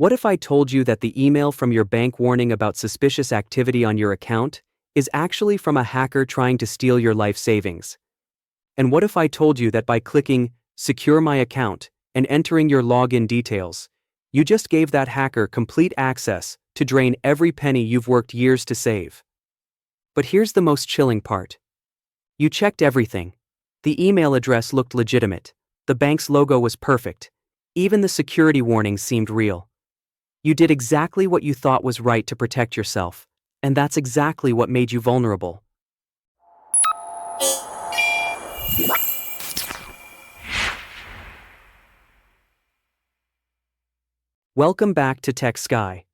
What if I told you that the email from your bank warning about suspicious activity on your account is actually from a hacker trying to steal your life savings? And what if I told you that by clicking "Secure my account" and entering your login details, you just gave that hacker complete access to drain every penny you've worked years to save? But here's the most chilling part. You checked everything. The email address looked legitimate, the bank's logo was perfect, even the security warnings seemed real. You did exactly what you thought was right to protect yourself, and that's exactly what made you vulnerable. Welcome back to Tech Sky.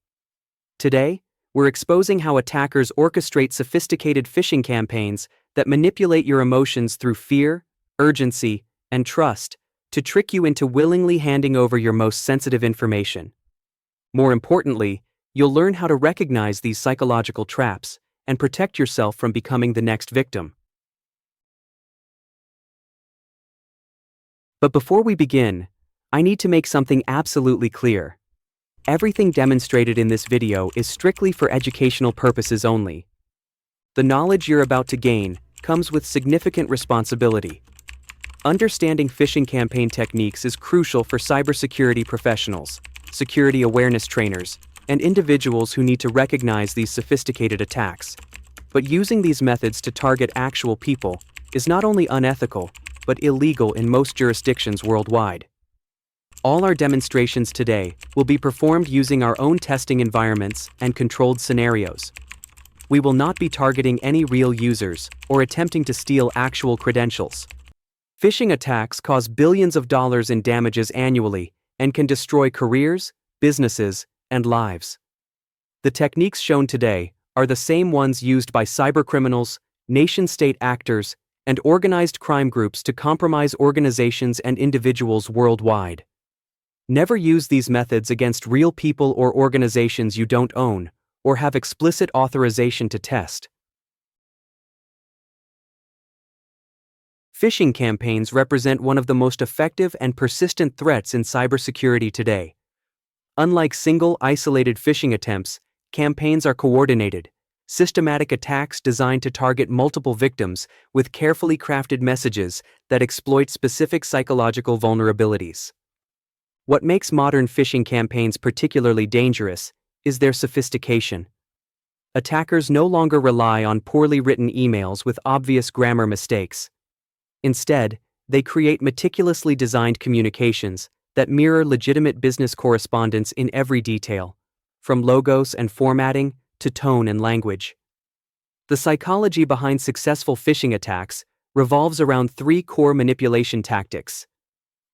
Today, we're exposing how attackers orchestrate sophisticated phishing campaigns that manipulate your emotions through fear, urgency, and trust to trick you into willingly handing over your most sensitive information. More importantly, you'll learn how to recognize these psychological traps and protect yourself from becoming the next victim. But before we begin, I need to make something absolutely clear. Everything demonstrated in this video is strictly for educational purposes only. The knowledge you're about to gain comes with significant responsibility. Understanding phishing campaign techniques is crucial for cybersecurity professionals, security awareness trainers, and individuals who need to recognize these sophisticated attacks. But using these methods to target actual people is not only unethical, but illegal in most jurisdictions worldwide. All our demonstrations today will be performed using our own testing environments and controlled scenarios. We will not be targeting any real users or attempting to steal actual credentials. Phishing attacks cause billions of dollars in damages annually and can destroy careers, businesses, and lives. The techniques shown today are the same ones used by cybercriminals, nation-state actors, and organized crime groups to compromise organizations and individuals worldwide. Never use these methods against real people or organizations you don't own or have explicit authorization to test. Phishing campaigns represent one of the most effective and persistent threats in cybersecurity today. Unlike single, isolated phishing attempts, campaigns are coordinated, systematic attacks designed to target multiple victims with carefully crafted messages that exploit specific psychological vulnerabilities. What makes modern phishing campaigns particularly dangerous is their sophistication. Attackers no longer rely on poorly written emails with obvious grammar mistakes. Instead, they create meticulously designed communications that mirror legitimate business correspondence in every detail, from logos and formatting to tone and language. The psychology behind successful phishing attacks revolves around three core manipulation tactics.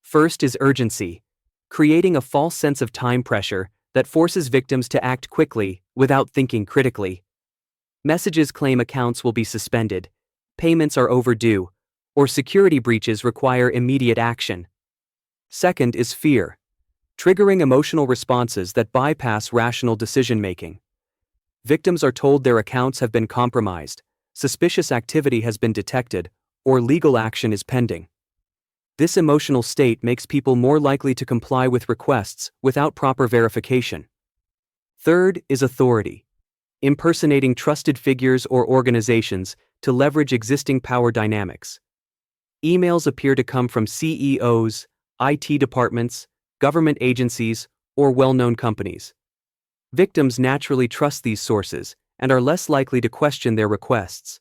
First is urgency, creating a false sense of time pressure that forces victims to act quickly without thinking critically. Messages claim accounts will be suspended, payments are overdue, or security breaches require immediate action. Second is fear, triggering emotional responses that bypass rational decision-making. Victims are told their accounts have been compromised, suspicious activity has been detected, or legal action is pending. This emotional state makes people more likely to comply with requests without proper verification. Third is authority, impersonating trusted figures or organizations to leverage existing power dynamics. Emails appear to come from CEOs, IT departments, government agencies, or well-known companies. Victims naturally trust these sources and are less likely to question their requests.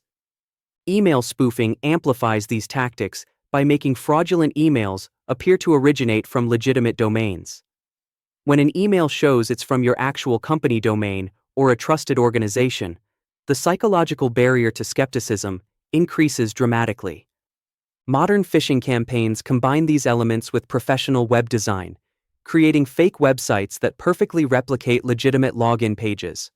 Email spoofing amplifies these tactics by making fraudulent emails appear to originate from legitimate domains. When an email shows it's from your actual company domain or a trusted organization, the psychological barrier to skepticism increases dramatically. Modern phishing campaigns combine these elements with professional web design, creating fake websites that perfectly replicate legitimate login pages.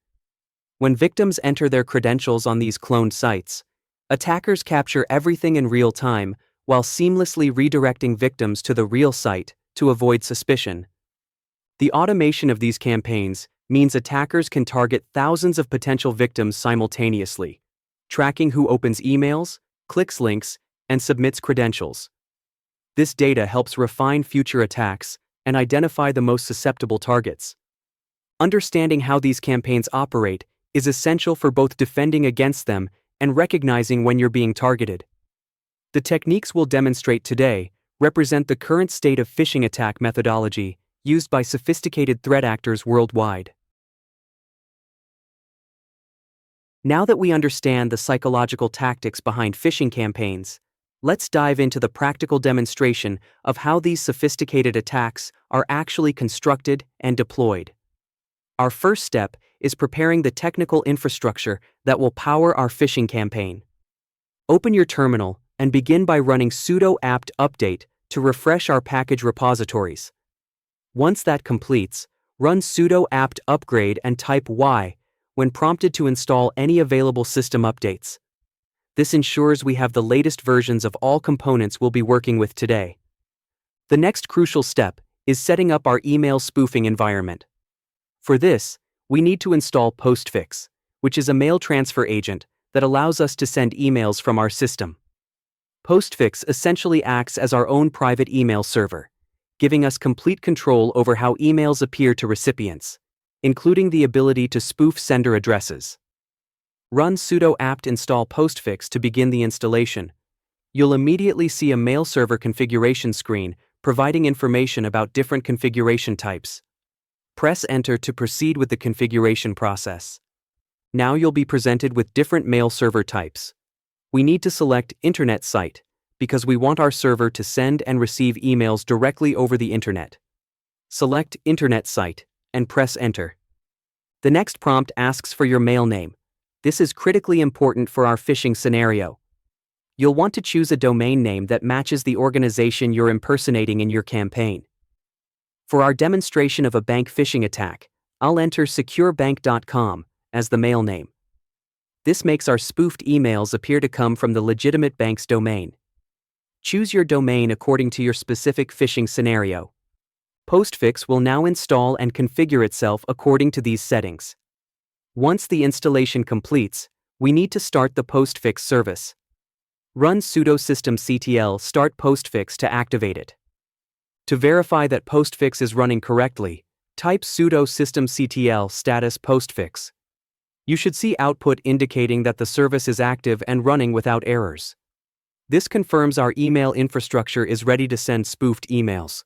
When victims enter their credentials on these cloned sites, attackers capture everything in real time while seamlessly redirecting victims to the real site to avoid suspicion. The automation of these campaigns means attackers can target thousands of potential victims simultaneously, tracking who opens emails, clicks links, and submits credentials. This data helps refine future attacks and identify the most susceptible targets. Understanding how these campaigns operate is essential for both defending against them and recognizing when you're being targeted. The techniques we'll demonstrate today represent the current state of phishing attack methodology used by sophisticated threat actors worldwide. Now that we understand the psychological tactics behind phishing campaigns, let's dive into the practical demonstration of how these sophisticated attacks are actually constructed and deployed. Our first step is preparing the technical infrastructure that will power our phishing campaign. Open your terminal and begin by running sudo apt update to refresh our package repositories. Once that completes, run sudo apt upgrade and type Y when prompted to install any available system updates. This ensures we have the latest versions of all components we'll be working with today. The next crucial step is setting up our email spoofing environment. For this, we need to install Postfix, which is a mail transfer agent that allows us to send emails from our system. Postfix essentially acts as our own private email server, giving us complete control over how emails appear to recipients, including the ability to spoof sender addresses. Run sudo apt install Postfix to begin the installation. You'll immediately see a mail server configuration screen providing information about different configuration types. Press Enter to proceed with the configuration process. Now you'll be presented with different mail server types. We need to select Internet Site because we want our server to send and receive emails directly over the Internet. Select Internet Site and press Enter. The next prompt asks for your mail name. This is critically important for our phishing scenario. You'll want to choose a domain name that matches the organization you're impersonating in your campaign. For our demonstration of a bank phishing attack, I'll enter securebank.com as the mail name. This makes our spoofed emails appear to come from the legitimate bank's domain. Choose your domain according to your specific phishing scenario. Postfix will now install and configure itself according to these settings. Once the installation completes, we need to start the Postfix service. Run sudo systemctl start Postfix to activate it. To verify that Postfix is running correctly, type sudo systemctl status Postfix. You should see output indicating that the service is active and running without errors. This confirms our email infrastructure is ready to send spoofed emails.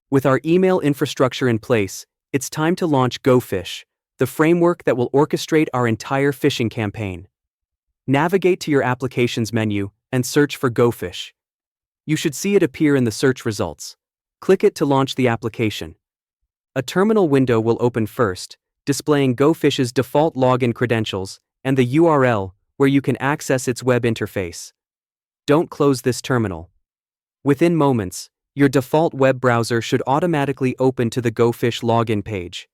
With our email infrastructure in place, it's time to launch Gophish, the framework that will orchestrate our entire phishing campaign. Navigate to your Applications menu and search for Gophish. You should see it appear in the search results. Click it to launch the application. A terminal window will open first, displaying Gophish's default login credentials and the URL where you can access its web interface. Don't close this terminal. Within moments, your default web browser should automatically open to the Gophish login page.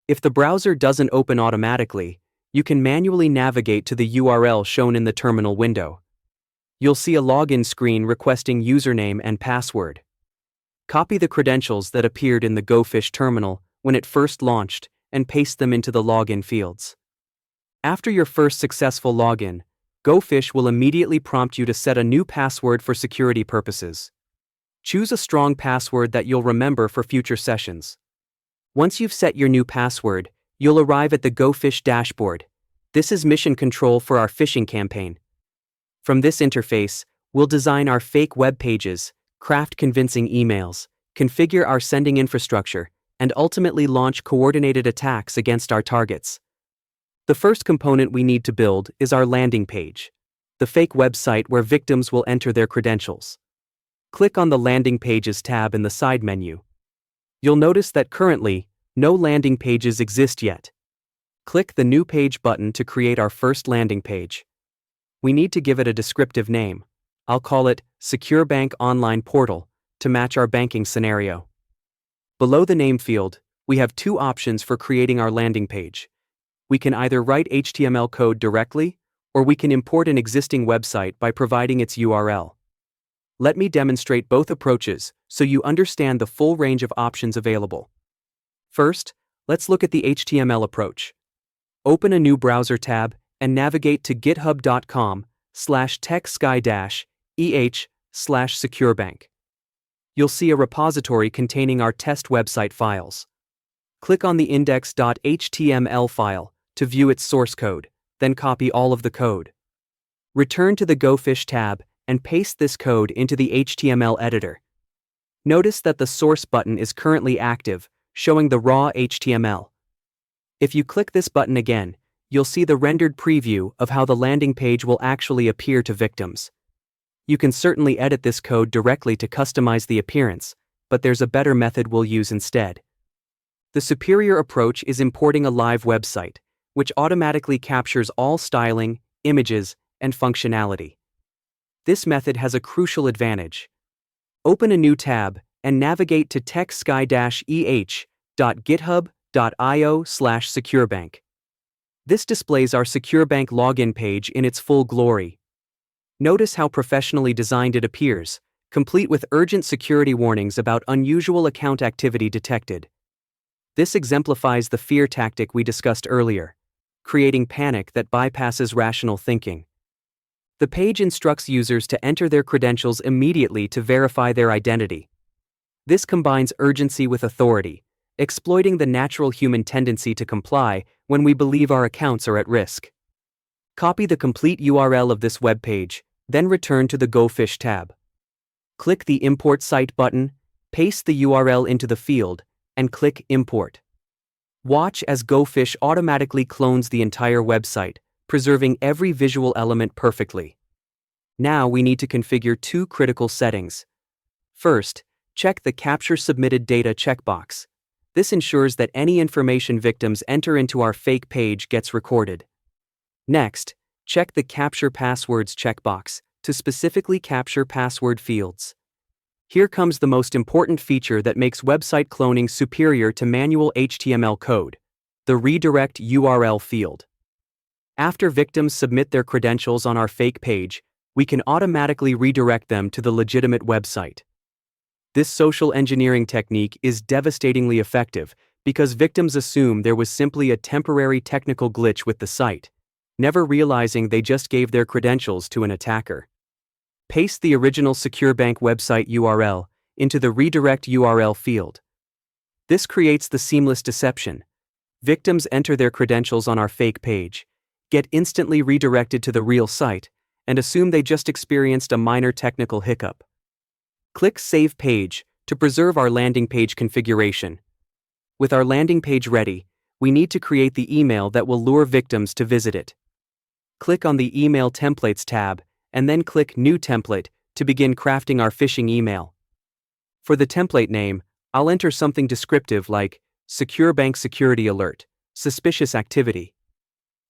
If the browser doesn't open automatically, you can manually navigate to the URL shown in the terminal window. You'll see a login screen requesting username and password. Copy the credentials that appeared in the Gophish terminal when it first launched and paste them into the login fields. After your first successful login, Gophish will immediately prompt you to set a new password for security purposes. Choose a strong password that you'll remember for future sessions. Once you've set your new password, you'll arrive at the Gophish dashboard. This is mission control for our phishing campaign. From this interface, we'll design our fake web pages, craft convincing emails, configure our sending infrastructure, and ultimately launch coordinated attacks against our targets. The first component we need to build is our landing page, the fake website where victims will enter their credentials. Click on the Landing Pages tab in the side menu. You'll notice that currently, no landing pages exist yet. Click the New Page button to create our first landing page. We need to give it a descriptive name. I'll call it Secure Bank Online Portal to match our banking scenario. Below the name field, we have two options for creating our landing page. We can either write HTML code directly, or we can import an existing website by providing its URL. Let me demonstrate both approaches so you understand the full range of options available. First, let's look at the HTML approach. Open a new browser tab and navigate to github.com/techsky-eh/securebank. You'll see a repository containing our test website files. Click on the index.html file to view its source code, then copy all of the code. Return to the Gophish tab and paste this code into the HTML editor. Notice that the source button is currently active, showing the raw HTML. If you click this button again, you'll see the rendered preview of how the landing page will actually appear to victims. You can certainly edit this code directly to customize the appearance, but there's a better method we'll use instead. The superior approach is importing a live website, which automatically captures all styling, images, and functionality. This method has a crucial advantage. Open a new tab and navigate to techsky-eh.github.io/securebank. This displays our SecureBank login page in its full glory. Notice how professionally designed it appears, complete with urgent security warnings about unusual account activity detected. This exemplifies the fear tactic we discussed earlier, creating panic that bypasses rational thinking. The page instructs users to enter their credentials immediately to verify their identity. This combines urgency with authority, exploiting the natural human tendency to comply when we believe our accounts are at risk. Copy the complete URL of this web page, then return to the Gophish tab. Click the Import Site button, paste the URL into the field, and click Import. Watch as Gophish automatically clones the entire website, preserving every visual element perfectly. Now we need to configure two critical settings. First, check the Capture Submitted Data checkbox. This ensures that any information victims enter into our fake page gets recorded. Next, check the Capture Passwords checkbox to specifically capture password fields. Here comes the most important feature that makes website cloning superior to manual HTML code: the Redirect URL field. After victims submit their credentials on our fake page, we can automatically redirect them to the legitimate website. This social engineering technique is devastatingly effective because victims assume there was simply a temporary technical glitch with the site, never realizing they just gave their credentials to an attacker. Paste the original SecureBank website URL into the Redirect URL field. This creates the seamless deception. Victims enter their credentials on our fake page, get instantly redirected to the real site, and assume they just experienced a minor technical hiccup. Click Save Page to preserve our landing page configuration. With our landing page ready, we need to create the email that will lure victims to visit it. Click on the Email Templates tab, and then click New Template to begin crafting our phishing email. For the template name, I'll enter something descriptive like SecureBank Security Alert, Suspicious Activity.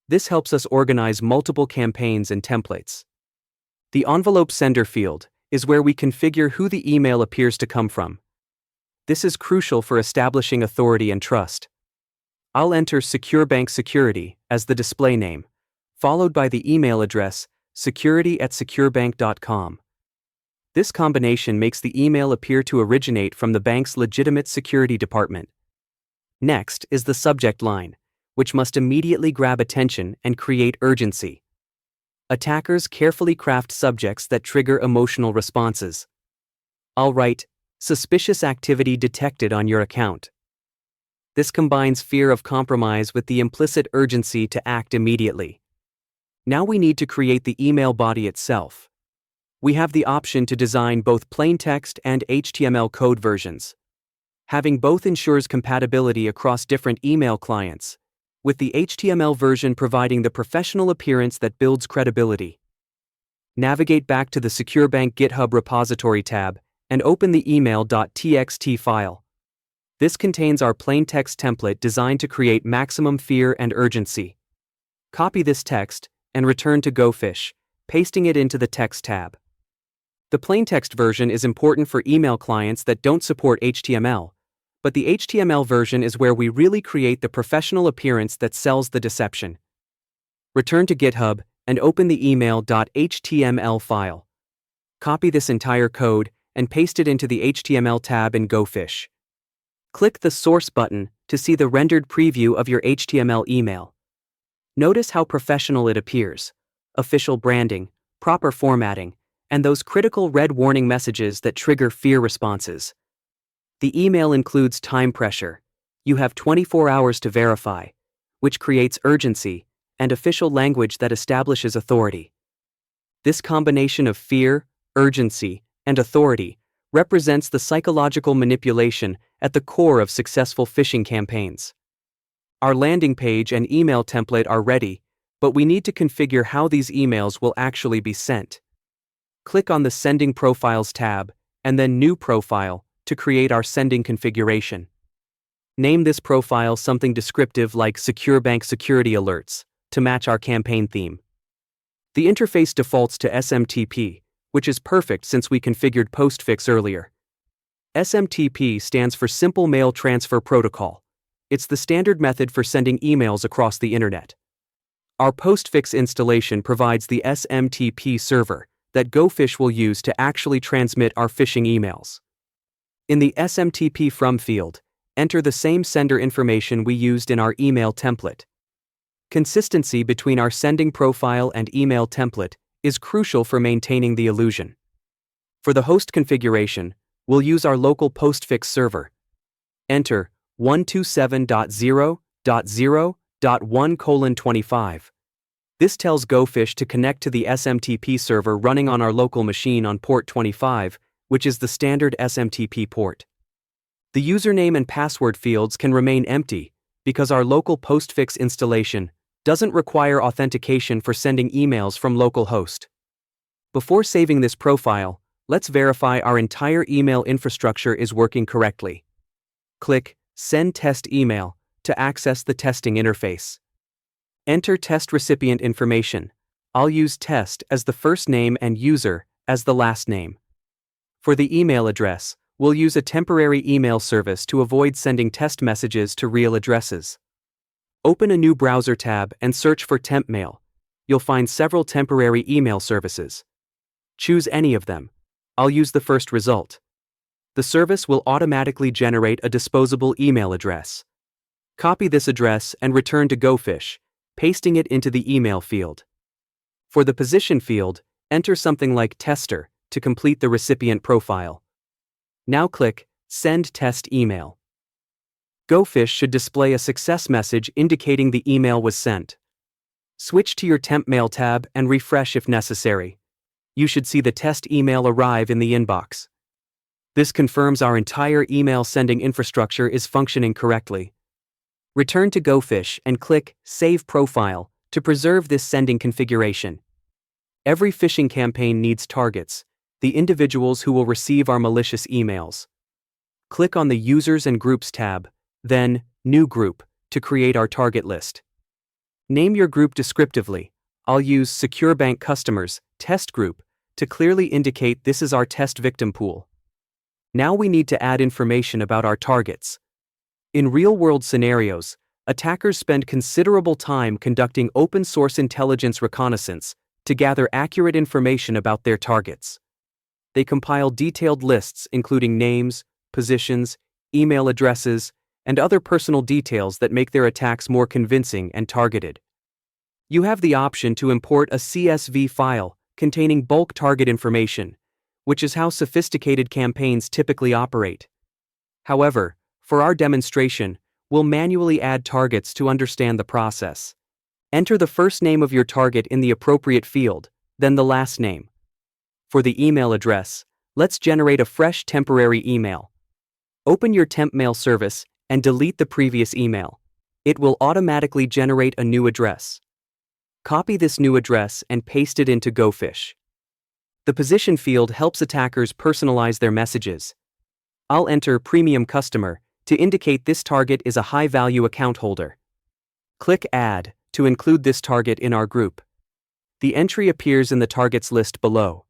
This helps us organize multiple campaigns and templates. The Envelope Sender field is where we configure who the email appears to come from. This is crucial for establishing authority and trust. I'll enter SecureBank Security as the display name, followed by the email address security@securebank.com. This combination makes the email appear to originate from the bank's legitimate security department. Next is the subject line, which must immediately grab attention and create urgency. Attackers carefully craft subjects that trigger emotional responses. I'll write, "Suspicious activity detected on your account." This combines fear of compromise with the implicit urgency to act immediately. Now we need to create the email body itself. We have the option to design both plain text and HTML code versions. Having both ensures compatibility across different email clients, with the HTML version providing the professional appearance that builds credibility. Navigate back to the SecureBank GitHub repository tab and open the email.txt file. This contains our plain text template designed to create maximum fear and urgency. Copy this text and return to Gophish, pasting it into the text tab. The plain text version is important for email clients that don't support HTML, but the HTML version is where we really create the professional appearance that sells the deception. Return to GitHub and open the email.html file. Copy this entire code and paste it into the HTML tab in Gophish. Click the Source button to see the rendered preview of your HTML email. Notice how professional it appears: official branding, proper formatting, and those critical red warning messages that trigger fear responses. The email includes time pressure. You have 24 hours to verify, which creates urgency and official language that establishes authority. This combination of fear, urgency, and authority represents the psychological manipulation at the core of successful phishing campaigns. Our landing page and email template are ready, but we need to configure how these emails will actually be sent. Click on the Sending Profiles tab, and then New Profile, to create our sending configuration. Name this profile something descriptive like Secure Bank Security Alerts, to match our campaign theme. The interface defaults to SMTP, which is perfect since we configured Postfix earlier. SMTP stands for Simple Mail Transfer Protocol. It's the standard method for sending emails across the internet. Our Postfix installation provides the SMTP server that Gophish will use to actually transmit our phishing emails. In the SMTP From field, enter the same sender information we used in our email template. Consistency between our sending profile and email template is crucial for maintaining the illusion. For the host configuration, we'll use our local Postfix server. Enter 127.0.0.1:25. This tells Gophish to connect to the SMTP server running on our local machine on port 25, which is the standard SMTP port. The username and password fields can remain empty because our local Postfix installation doesn't require authentication for sending emails from localhost. Before saving this profile, let's verify our entire email infrastructure is working correctly. Click Send Test Email to access the testing interface. Enter test recipient information. I'll use test as the first name and user as the last name. For the email address, we'll use a temporary email service to avoid sending test messages to real addresses. Open a new browser tab and search for temp mail. You'll find several temporary email services. Choose any of them. I'll use the first result. The service will automatically generate a disposable email address. Copy this address and return to Gophish, pasting it into the email field. For the position field, enter something like tester to complete the recipient profile. Now click Send Test Email. Gophish should display a success message indicating the email was sent. Switch to your Temp Mail tab and refresh if necessary. You should see the test email arrive in the inbox. This confirms our entire email sending infrastructure is functioning correctly. Return to Gophish and click Save Profile to preserve this sending configuration. Every phishing campaign needs targets, the individuals who will receive our malicious emails. Click on the Users and Groups tab, then New Group, to create our target list. Name your group descriptively. I'll use Secure Bank Customers, Test Group, to clearly indicate this is our test victim pool. Now we need to add information about our targets. In real-world scenarios, attackers spend considerable time conducting open-source intelligence reconnaissance to gather accurate information about their targets. They compile detailed lists including names, positions, email addresses, and other personal details that make their attacks more convincing and targeted. You have the option to import a CSV file containing bulk target information, which is how sophisticated campaigns typically operate. However, for our demonstration, we'll manually add targets to understand the process. Enter the first name of your target in the appropriate field, then the last name. For the email address, let's generate a fresh temporary email. Open your temp mail service and delete the previous email. It will automatically generate a new address. Copy this new address and paste it into Gophish. The position field helps attackers personalize their messages. I'll enter Premium Customer to indicate this target is a high-value account holder. Click Add to include this target in our group. The entry appears in the targets list below.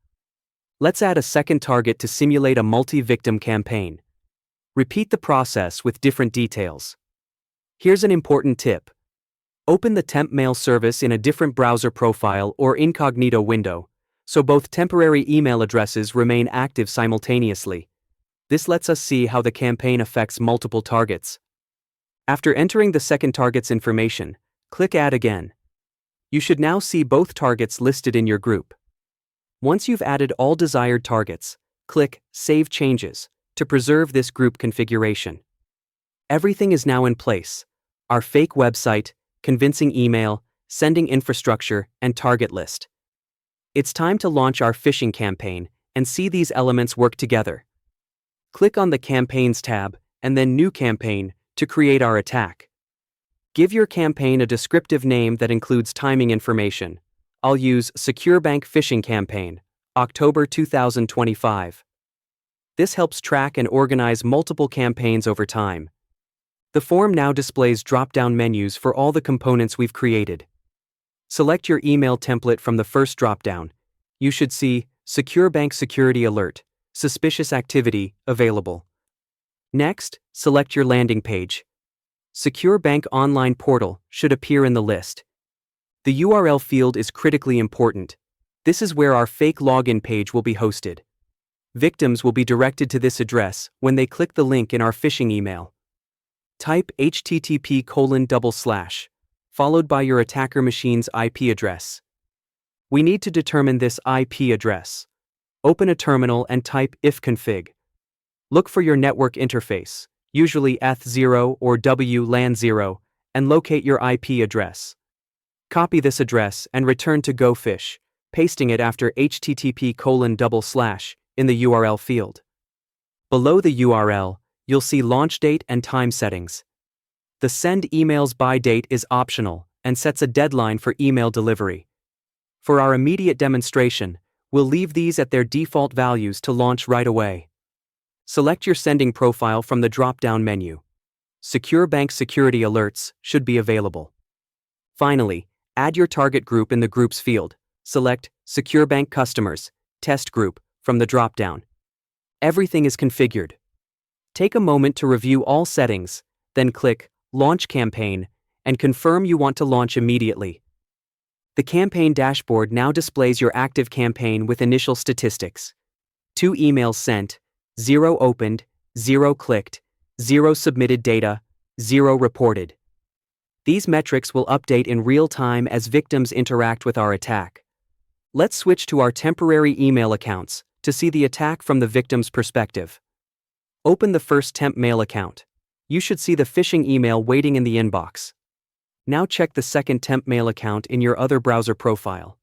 Let's add a second target to simulate a multi-victim campaign. Repeat the process with different details. Here's an important tip. Open the temp mail service in a different browser profile or incognito window, so both temporary email addresses remain active simultaneously. This lets us see how the campaign affects multiple targets. After entering the second target's information, click Add again. You should now see both targets listed in your group. Once you've added all desired targets, click Save Changes to preserve this group configuration. Everything is now in place: our fake website, convincing email, sending infrastructure, and target list. It's time to launch our phishing campaign and see these elements work together. Click on the Campaigns tab and then New Campaign to create our attack. Give your campaign a descriptive name that includes timing information. I'll use Secure Bank Phishing Campaign, October 2025. This helps track and organize multiple campaigns over time. The form now displays drop-down menus for all the components we've created. Select your email template from the first drop-down. You should see Secure Bank Security Alert, Suspicious Activity, Available. Next, select your landing page. Secure Bank Online Portal should appear in the list. The URL field is critically important. This is where our fake login page will be hosted. Victims will be directed to this address when they click the link in our phishing email. Type http:// followed by your attacker machine's IP address. We need to determine this IP address. Open a terminal and type ifconfig. Look for your network interface, usually ETH0 or WLAN0, and locate your IP address. Copy this address and return to Gophish, pasting it after http:// in the URL field. Below the URL, you'll see launch date and time settings. The send emails by date is optional and sets a deadline for email delivery. For our immediate demonstration, we'll leave these at their default values to launch right away. Select your sending profile from the drop-down menu. Secure Bank Security Alerts should be available. Finally, add your target group in the Groups field. Select Secure Bank Customers, Test Group from the drop-down. Everything is configured. Take a moment to review all settings, then click Launch Campaign and confirm you want to launch immediately. The campaign dashboard now displays your active campaign with initial statistics. 2 emails sent, 0 opened, 0 clicked, 0 submitted data, 0 reported. These metrics will update in real time as victims interact with our attack. Let's switch to our temporary email accounts to see the attack from the victim's perspective. Open the first temp mail account. You should see the phishing email waiting in the inbox. Now check the second temp mail account in your other browser profile.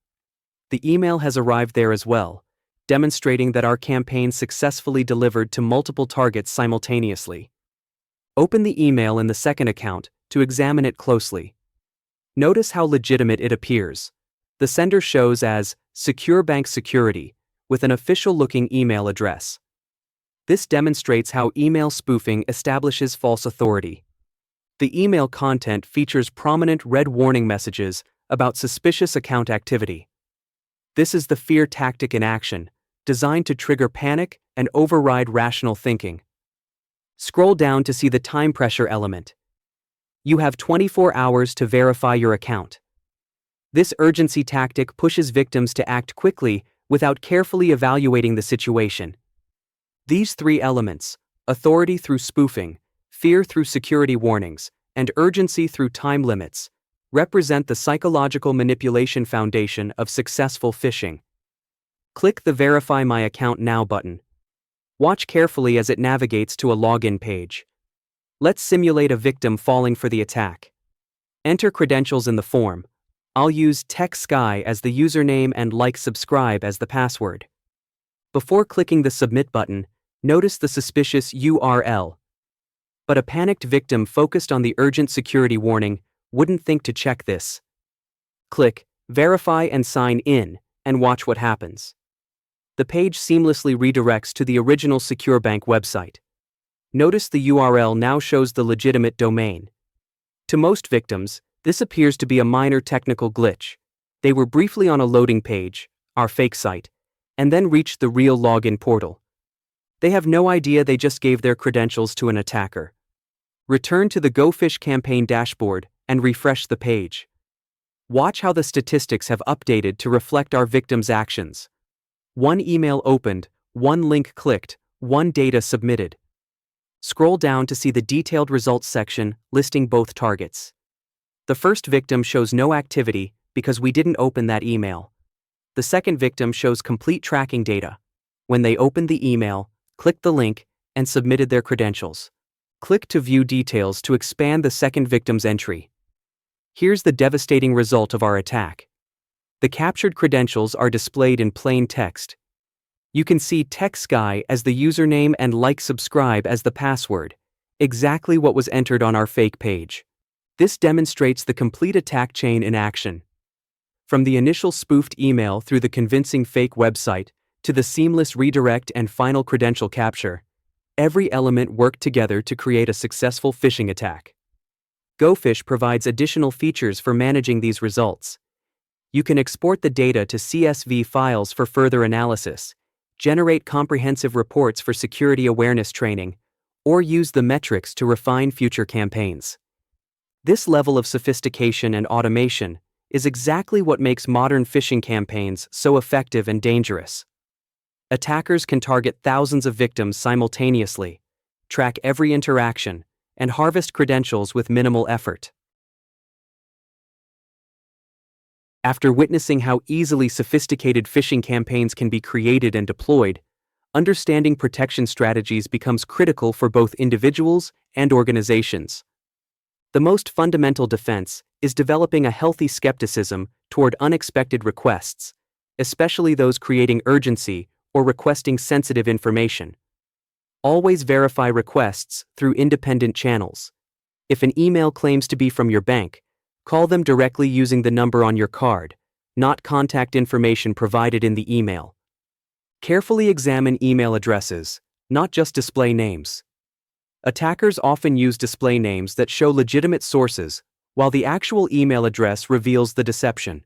The email has arrived there as well, demonstrating that our campaign successfully delivered to multiple targets simultaneously. Open the email in the second account to examine it closely. Notice how legitimate it appears. The sender shows as Secure Bank Security with an official-looking email address. This demonstrates how email spoofing establishes false authority. The email content features prominent red warning messages about suspicious account activity. This is the fear tactic in action, designed to trigger panic and override rational thinking. Scroll down to see the time pressure element. You have 24 hours to verify your account. This urgency tactic pushes victims to act quickly without carefully evaluating the situation. These 3 elements, authority through spoofing, fear through security warnings, and urgency through time limits, represent the psychological manipulation foundation of successful phishing. Click the Verify My Account Now button. Watch carefully as it navigates to a login page. Let's simulate a victim falling for the attack. Enter credentials in the form. I'll use TechSky as the username and subscribe as the password. Before clicking the Submit button, notice the suspicious URL. But a panicked victim focused on the urgent security warning wouldn't think to check this. Click Verify and Sign In, and watch what happens. The page seamlessly redirects to the original Secure Bank website. Notice the URL now shows the legitimate domain. To most victims, this appears to be a minor technical glitch. They were briefly on a loading page, our fake site, and then reached the real login portal. They have no idea they just gave their credentials to an attacker. Return to the Gophish campaign dashboard and refresh the page. Watch how the statistics have updated to reflect our victims' actions. 1 email opened, 1 link clicked, 1 data submitted. Scroll down to see the detailed results section listing both targets. The first victim shows no activity because we didn't open that email. The second victim shows complete tracking data. When they opened the email, clicked the link, and submitted their credentials. Click to view details to expand the second victim's entry. Here's the devastating result of our attack. The captured credentials are displayed in plain text. You can see TechSky as the username and subscribe as the password, exactly what was entered on our fake page. This demonstrates the complete attack chain in action. From the initial spoofed email through the convincing fake website, to the seamless redirect and final credential capture, every element worked together to create a successful phishing attack. Gophish provides additional features for managing these results. You can export the data to CSV files for further analysis, generate comprehensive reports for security awareness training, or use the metrics to refine future campaigns. This level of sophistication and automation is exactly what makes modern phishing campaigns so effective and dangerous. Attackers can target thousands of victims simultaneously, track every interaction, and harvest credentials with minimal effort. After witnessing how easily sophisticated phishing campaigns can be created and deployed, understanding protection strategies becomes critical for both individuals and organizations. The most fundamental defense is developing a healthy skepticism toward unexpected requests, especially those creating urgency or requesting sensitive information. Always verify requests through independent channels. If an email claims to be from your bank, call them directly using the number on your card, not contact information provided in the email. Carefully examine email addresses, not just display names. Attackers often use display names that show legitimate sources, while the actual email address reveals the deception.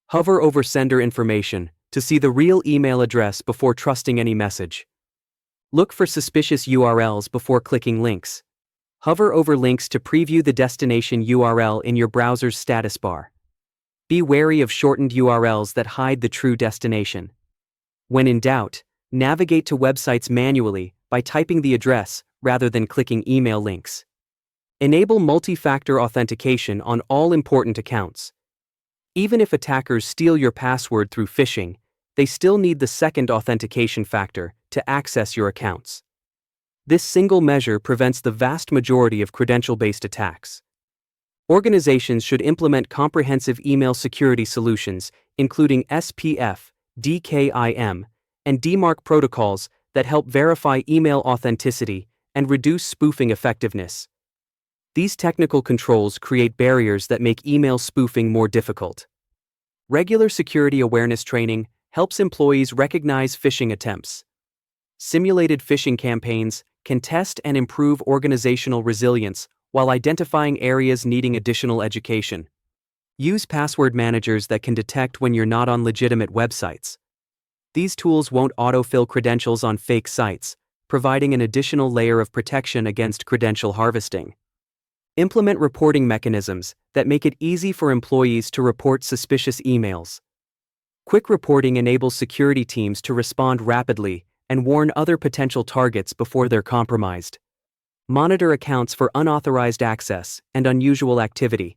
Hover over sender information to see the real email address before trusting any message. Look for suspicious URLs before clicking links. Hover over links to preview the destination URL in your browser's status bar. Be wary of shortened URLs that hide the true destination. When in doubt, navigate to websites manually by typing the address rather than clicking email links. Enable multi-factor authentication on all important accounts. Even if attackers steal your password through phishing, they still need the second authentication factor to access your accounts. This single measure prevents the vast majority of credential-based attacks. Organizations should implement comprehensive email security solutions, including SPF, DKIM, and DMARC protocols that help verify email authenticity and reduce spoofing effectiveness. These technical controls create barriers that make email spoofing more difficult. Regular security awareness training helps employees recognize phishing attempts. Simulated phishing campaigns can test and improve organizational resilience while identifying areas needing additional education. Use password managers that can detect when you're not on legitimate websites. These tools won't autofill credentials on fake sites, providing an additional layer of protection against credential harvesting. Implement reporting mechanisms that make it easy for employees to report suspicious emails. Quick reporting enables security teams to respond rapidly and warn other potential targets before they're compromised. Monitor accounts for unauthorized access and unusual activity.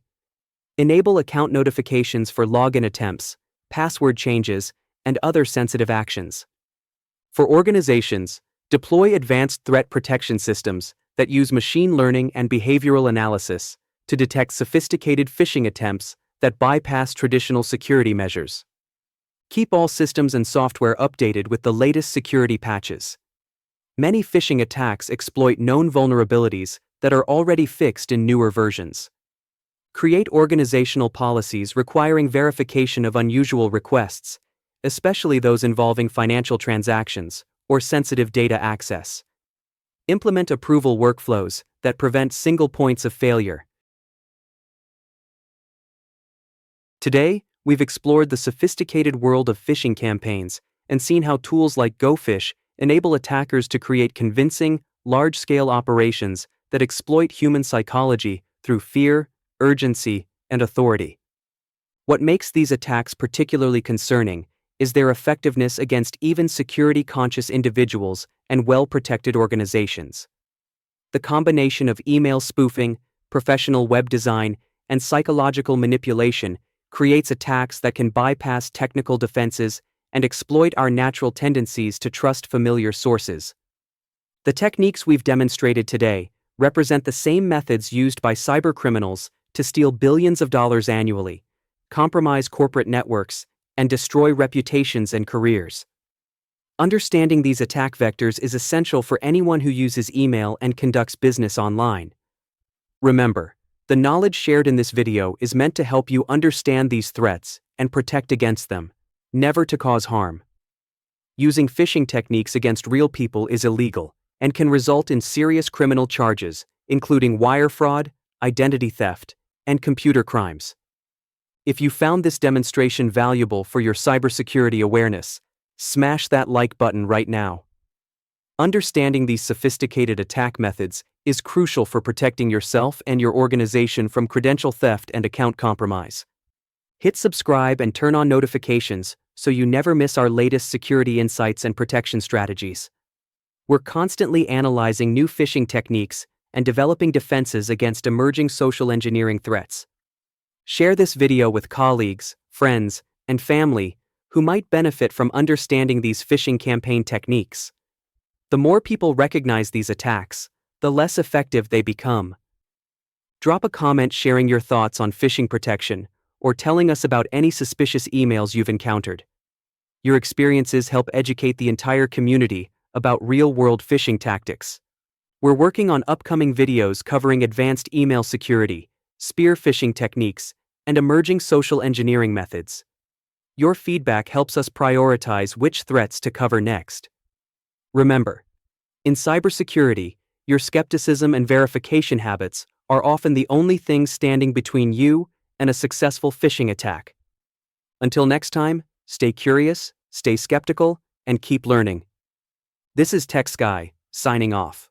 Enable account notifications for login attempts, password changes, and other sensitive actions. For organizations, deploy advanced threat protection systems that use machine learning and behavioral analysis to detect sophisticated phishing attempts that bypass traditional security measures. Keep all systems and software updated with the latest security patches. Many phishing attacks exploit known vulnerabilities that are already fixed in newer versions. Create organizational policies requiring verification of unusual requests, especially those involving financial transactions or sensitive data access. Implement approval workflows that prevent single points of failure. Today, we've explored the sophisticated world of phishing campaigns and seen how tools like Gophish enable attackers to create convincing, large-scale operations that exploit human psychology through fear, urgency, and authority. What makes these attacks particularly concerning is their effectiveness against even security-conscious individuals and well-protected organizations. The combination of email spoofing, professional web design, and psychological manipulation creates attacks that can bypass technical defenses and exploit our natural tendencies to trust familiar sources. The techniques we've demonstrated today represent the same methods used by cybercriminals to steal billions of dollars annually, compromise corporate networks, and destroy reputations and careers. Understanding these attack vectors is essential for anyone who uses email and conducts business online. Remember, the knowledge shared in this video is meant to help you understand these threats and protect against them, never to cause harm. Using phishing techniques against real people is illegal and can result in serious criminal charges, including wire fraud, identity theft, and computer crimes. If you found this demonstration valuable for your cybersecurity awareness, smash that like button right now. Understanding these sophisticated attack methods is crucial for protecting yourself and your organization from credential theft and account compromise. Hit subscribe and turn on notifications so you never miss our latest security insights and protection strategies. We're constantly analyzing new phishing techniques and developing defenses against emerging social engineering threats. Share this video with colleagues, friends, and family who might benefit from understanding these phishing campaign techniques. The more people recognize these attacks, the less effective they become. Drop a comment sharing your thoughts on phishing protection or telling us about any suspicious emails you've encountered. Your experiences help educate the entire community about real-world phishing tactics. We're working on upcoming videos covering advanced email security, spear phishing techniques, and emerging social engineering methods. Your feedback helps us prioritize which threats to cover next. Remember, in cybersecurity, your skepticism and verification habits are often the only things standing between you and a successful phishing attack. Until next time, stay curious, stay skeptical, and keep learning. This is TechSky, signing off.